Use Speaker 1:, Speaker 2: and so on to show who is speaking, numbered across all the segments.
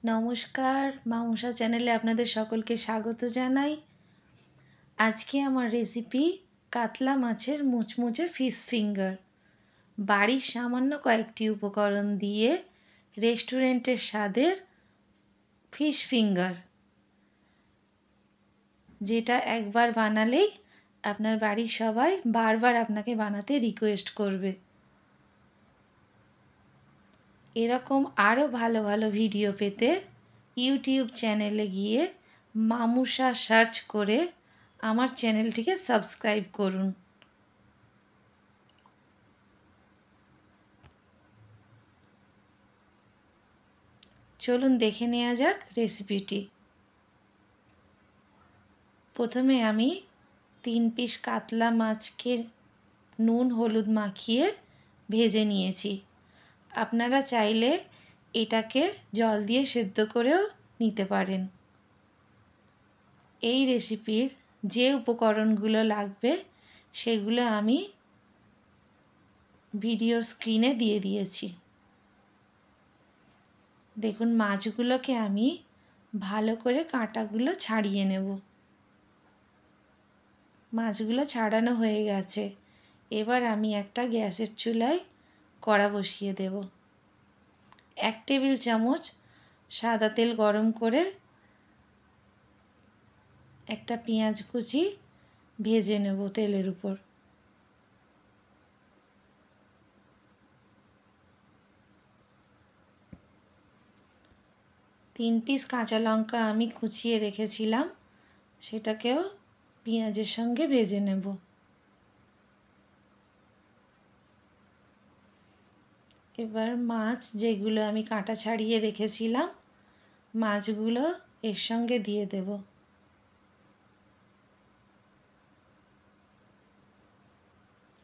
Speaker 1: নমস্কার, মামুশা চ্যানেলে আপনাদের সকলকে স্বাগত জানাই। আজকে আমার রেসিপি কাতলা মাছের মুচমুচে ফিশ ফিঙ্গার। বাড়ির সামান্য কয়েকটি উপকরণ দিয়ে রেস্টুরেন্টের স্বাদের ফিশ ফিঙ্গার, যেটা একবার বানালেই আপনার বাড়ির সবাই বারবার আপনাকে বানাতে রিকোয়েস্ট করবে। এরকম আরও ভালো ভালো ভিডিও পেতে ইউটিউব চ্যানেলে গিয়ে মামুশা সার্চ করে আমার চ্যানেলটিকে সাবস্ক্রাইব করুন। চলুন দেখে নেওয়া যাক রেসিপিটি। প্রথমে আমি 3 পিস কাতলা মাছকে নুন হলুদ মাখিয়ে ভেজে নিয়েছি। আপনারা চাইলে এটাকে জল দিয়ে সেদ্ধ করেও নিতে পারেন। এই রেসিপির যে উপকরণগুলো লাগবে সেগুলো আমি ভিডিওর স্ক্রিনে দিয়ে দিয়েছি। দেখুন, মাছগুলোকে আমি ভালো করে কাঁটাগুলো ছাড়িয়ে নেব। মাছগুলো ছাড়ানো হয়ে গেছে। এবার আমি একটা গ্যাসের চুলায় কড়া বসিয়ে দেব। 1 টেবিল চামচ সাদা তেল গরম করে একটা পেঁয়াজ কুচি ভেজে নেব তেলের উপর। তিন পিস কাঁচা লঙ্কা আমি কুচিয়ে রেখেছিলাম, সেটাকেও পেঁয়াজের সঙ্গে ভেজে নেব। এবার মাছ যেগুলো আমি কাঁটা ছাড়িয়ে রেখেছিলাম, মাছগুলো এর সঙ্গে দিয়ে দেব।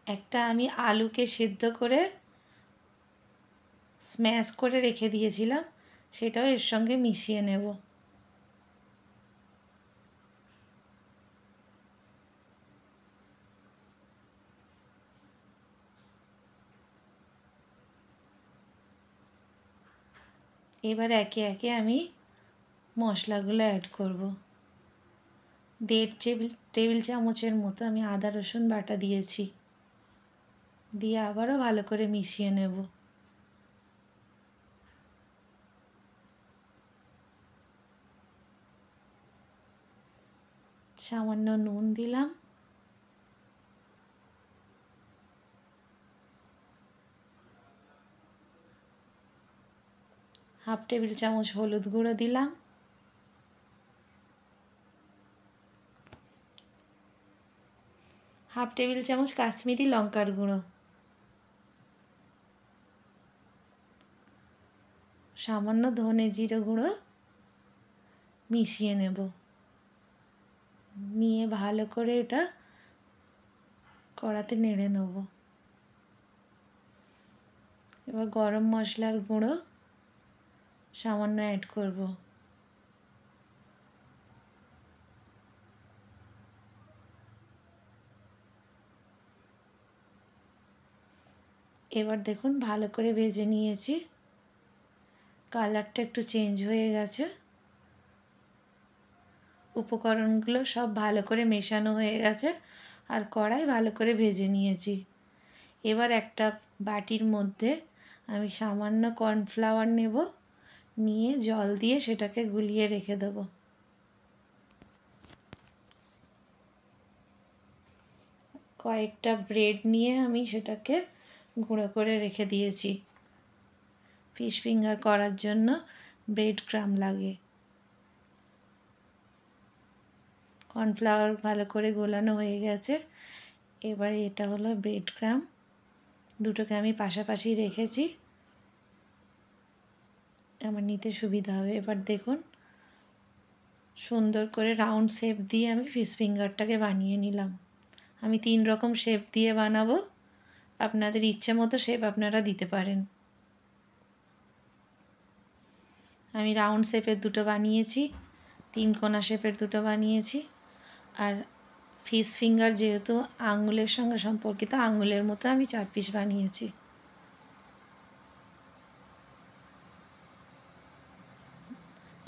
Speaker 1: একটা আমি আলুকে সেদ্ধ করে স্ম্যাশ করে রেখে দিয়েছিলাম, সেটাও এর সঙ্গে মিশিয়ে নেব। এবার একে একে আমি মশলাগুলো অ্যাড করব। 1.5 টেবিল চামচের মতো আমি আদা রসুন বাটা দিয়েছি, দিয়ে আবারও ভালো করে মিশিয়ে নেব। সামান্য নুন দিলাম, হাফ টেবিল চামচ হলুদ গুঁড়ো দিলাম, হাফ টেবিল চামচ কাশ্মীরি লঙ্কার গুঁড়ো, সামান্য ধনে জিরে গুঁড়ো মিশিয়ে নেব। নিয়ে ভালো করে এটা কড়াতে নেড়ে নেব। এবার গরম মশলার গুঁড়ো সামান্য অ্যাড করব। এবার দেখুন ভালো করে ভেজে নিয়েছি, কালারটা একটু চেঞ্জ হয়ে গেছে। উপকরণগুলো সব ভালো করে মেশানো হয়ে গেছে আর কড়াই ভালো করে ভেজে নিয়েছি। এবার একটা বাটির মধ্যে আমি সামান্য কর্নফ্লাওয়ার নেব, নিয়ে জল দিয়ে সেটাকে গুলিয়ে রেখে দেব। কয়েকটা ব্রেড নিয়ে আমি সেটাকে গুঁড়ো করে রেখে দিয়েছি। ফিশ ফিঙ্গার করার জন্য ব্রেড ক্রাম্ব লাগে। কর্নফ্লাওয়ার ভালো করে গোলানো হয়ে গেছে। এবারে এটা হলো ব্রেড ক্রাম্ব, দুটোকে আমি পাশাপাশি রেখেছি, আমার নিতে সুবিধা হবে। এবার দেখুন সুন্দর করে রাউন্ড শেপ দিয়ে আমি ফিশ ফিঙ্গারটাকে বানিয়ে নিলাম। আমি 3 রকম শেপ দিয়ে বানাবো, আপনাদের ইচ্ছে মতো শেপ আপনারা দিতে পারেন। আমি রাউন্ড শেপের দুটো বানিয়েছি, 3 কোণা শেপের দুটো বানিয়েছি, আর ফিশ ফিঙ্গার যেহেতু আঙুলের সঙ্গে সম্পর্কিত, আঙুলের মতো আমি 4 পিস বানিয়েছি।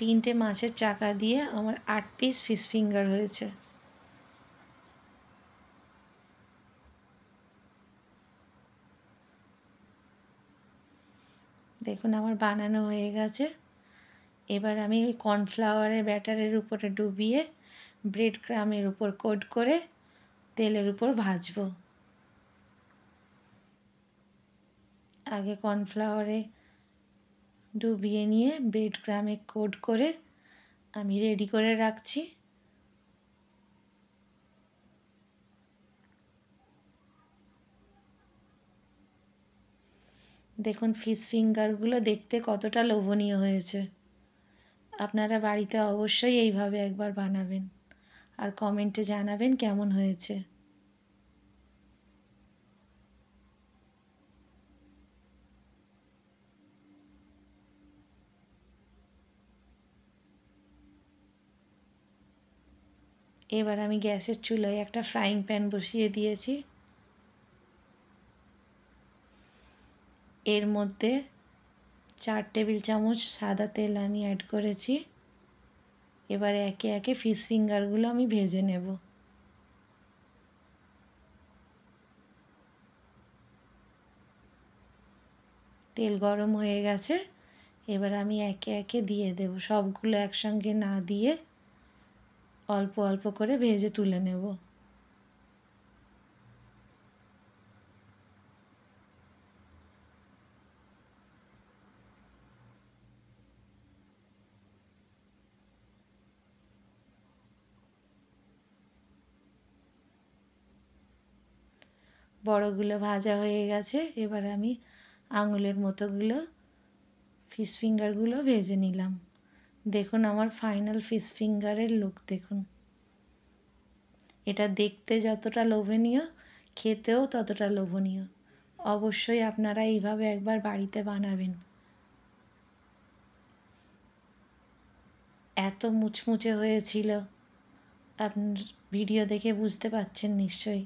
Speaker 1: 3টে মাছের চাকা দিয়ে আমার 8 পিস ফিশ ফিঙ্গার হয়েছে। দেখুন আমার বানানো হয়ে গেছে। এবার আমি ওই কর্নফ্লাওয়ারের ব্যাটারের উপরে ডুবিয়ে ব্রেড ক্রামের উপর কোট করে তেলের উপর ভাজবো। আগে কর্নফ্লাওয়ারে ডুবিয়ে নিয়ে ব্রেড ক্রামে কোট করে আমি রেডি করে রাখছি। দেখুন ফিশ ফিঙ্গারগুলো দেখতে কতটা লোভনীয় হয়েছে। আপনারা বাড়িতে অবশ্যই এইভাবে একবার বানাবেন আর কমেন্টে জানাবেন কেমন হয়েছে। এবার আমি গ্যাসের চুলায় একটা ফ্রাইং প্যান বসিয়ে দিয়েছি। এর মধ্যে 4 টেবিল চামচ সাদা তেল আমি অ্যাড করেছি। এবার একে একে ফিশ ফিঙ্গারগুলো আমি ভেজে নেব। তেল গরম হয়ে গেছে, এবার আমি একে একে দিয়ে দেব। সবগুলো একসঙ্গে না দিয়ে অল্প অল্প করে ভেজে তুলে নেব। বড়গুলো ভাজা হয়ে গেছে, এবার আমি আঙুলের মতোগুলো ফিশ ফিঙ্গারগুলো ভেজে নিলাম। দেখুন আমার ফাইনাল ফিশ ফিঙ্গারের লুক দেখুন। এটা দেখতে যতটা লোভনীয়, খেতেও ততটা লোভনীয়। অবশ্যই আপনারা এইভাবে একবার বাড়িতে বানাবেন। এত মুচমুচে হয়েছিল, আপনার ভিডিও দেখে বুঝতে পারছেন নিশ্চয়ই।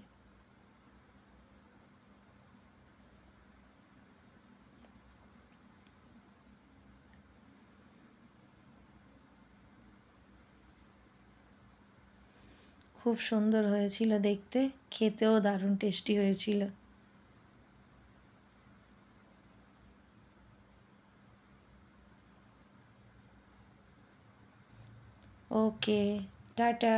Speaker 1: খুব সুন্দর হয়েছিল দেখতে, খেতেও দারুণ টেস্টি হয়েছিল। ওকে, টাটা।